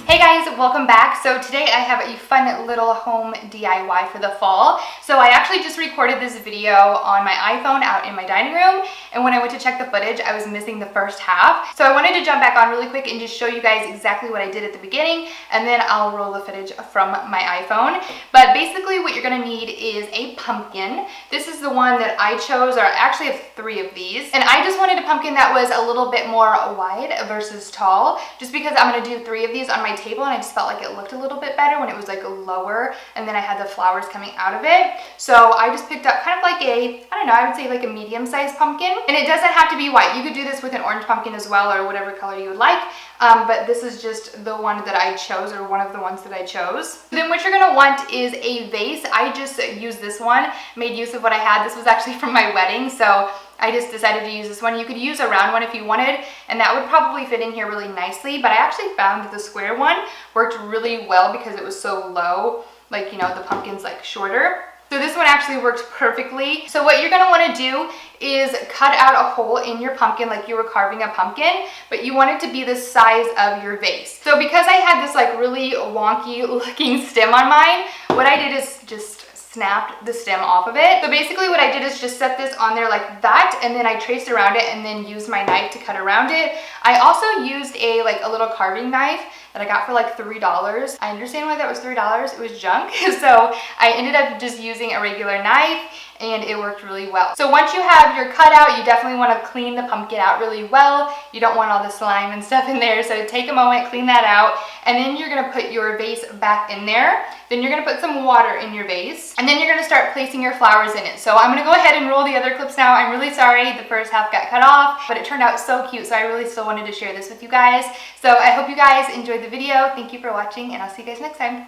Hey guys, welcome back. So today I have a fun little home DIY for the fall. So I actually just recorded this video on my iPhone out in my dining room, and when I went to check the footage, I was missing the first half. So I wanted to jump back on really quick and just show you guys exactly what I did at the beginning, and then I'll roll the footage from my iPhone. But basically what you're gonna need is a pumpkin. This is the one that I chose, or I actually have 3 of these. And I just wanted a pumpkin that was a little bit more wide versus tall, just because I'm gonna do 3 of these on my table, and I just felt like it looked a little bit better when it was like lower, and then I had the flowers coming out of it. So I just picked up kind of like a, I don't know, I would say like a medium-sized pumpkin. And it doesn't have to be white. You could do this with an orange pumpkin as well, or whatever color you would like. But this is just the one that I chose, or one of the ones that I chose. Then what you're gonna want is a vase. I just used this one, made use of what I had. This was actually from my wedding, so I just decided to use this one. You could use a round one if you wanted, and that would probably fit in here really nicely, but I actually found that the square one worked really well because it was so low, like, you know, the pumpkin's like shorter. So this one actually worked perfectly. So what you're gonna wanna do is cut out a hole in your pumpkin like you were carving a pumpkin, but you want it to be the size of your vase. So because I had this like really wonky looking stem on mine, what I did is just snapped the stem off of it. So basically what I did is just set this on there like that, and then I traced around it and then used my knife to cut around it. I also used a little carving knife that I got for like $3. I understand why that was $3, it was junk. So I ended up just using a regular knife, and it worked really well. So once you have your cutout, you definitely want to clean the pumpkin out really well. You don't want all the slime and stuff in there, so take a moment, clean that out, and then you're gonna put your vase back in there. Then you're gonna put some water in your vase, and then you're gonna start placing your flowers in it. So I'm gonna go ahead and roll the other clips now. I'm really sorry the first half got cut off, but it turned out so cute, so I really still wanted to share this with you guys. So I hope you guys enjoyed the video. Thank you for watching, and I'll see you guys next time.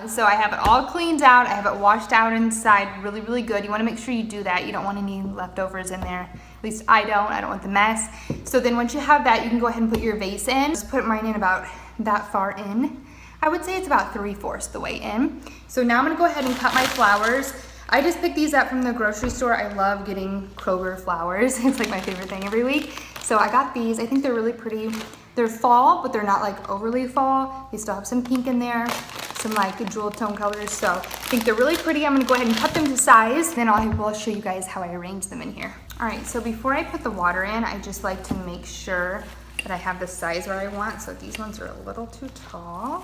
So I have it all cleaned out. I have it washed out inside really, really good. You want to make sure you do that. You don't want any leftovers in there. At least I don't want the mess. So then once you have that, you can go ahead and put your vase in. Just put mine in about that far in. I would say it's about 3/4 the way in. So now I'm gonna go ahead and cut my flowers. I just picked these up from the grocery store. I love getting Kroger flowers. It's like my favorite thing every week. So I got these. I think they're really pretty. They're fall, but they're not like overly fall. They still have some pink in there, some like jewel tone colors. So I think they're really pretty. I'm gonna go ahead and cut them to size. Then I will show you guys how I arrange them in here. All right, so before I put the water in, I just like to make sure that I have the size where I want. So these ones are a little too tall.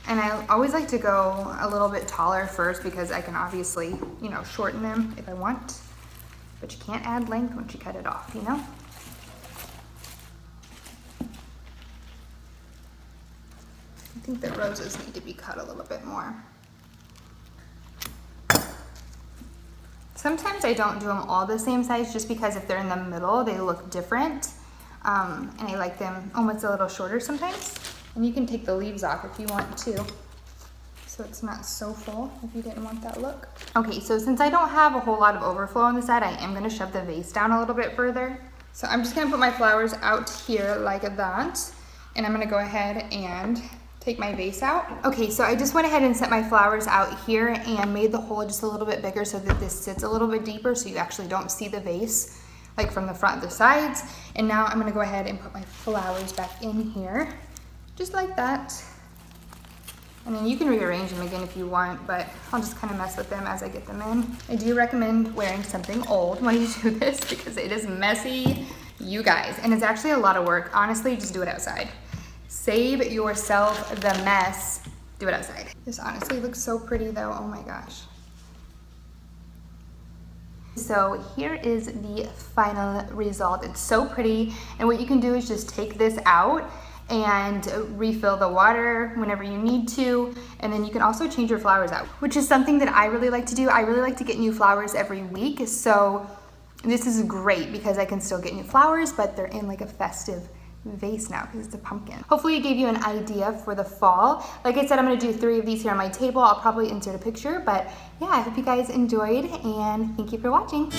And I always like to go a little bit taller first because I can obviously, you know, shorten them if I want. But you can't add length once you cut it off, you know? I think the roses need to be cut a little bit more. Sometimes I don't do them all the same size just because if they're in the middle, they look different. And I like them almost a little shorter sometimes. And you can take the leaves off if you want to, so it's not so full if you didn't want that look. Okay, so since I don't have a whole lot of overflow on the side, I am gonna shove the vase down a little bit further. So I'm just gonna put my flowers out here like that, and I'm gonna go ahead and take my vase out. Okay, so I just went ahead and set my flowers out here and made the hole just a little bit bigger so that this sits a little bit deeper so you actually don't see the vase like from the front or the sides. And now I'm gonna go ahead and put my flowers back in here, just like that. And then you can rearrange them again if you want, but I'll just kind of mess with them as I get them in. I do recommend wearing something old when you do this because it is messy, you guys. And it's actually a lot of work. Honestly, just do it outside. Save yourself the mess. Do it outside. This honestly looks so pretty though. Oh my gosh. So here is the final result. It's so pretty. And what you can do is just take this out and refill the water whenever you need to. And then you can also change your flowers out, which is something that I really like to do. I really like to get new flowers every week. So this is great because I can still get new flowers, but they're in like a festive vase now because it's a pumpkin. Hopefully it gave you an idea for the fall. Like I said, I'm gonna do 3 of these here on my table. I'll probably insert a picture, but yeah, I hope you guys enjoyed and thank you for watching.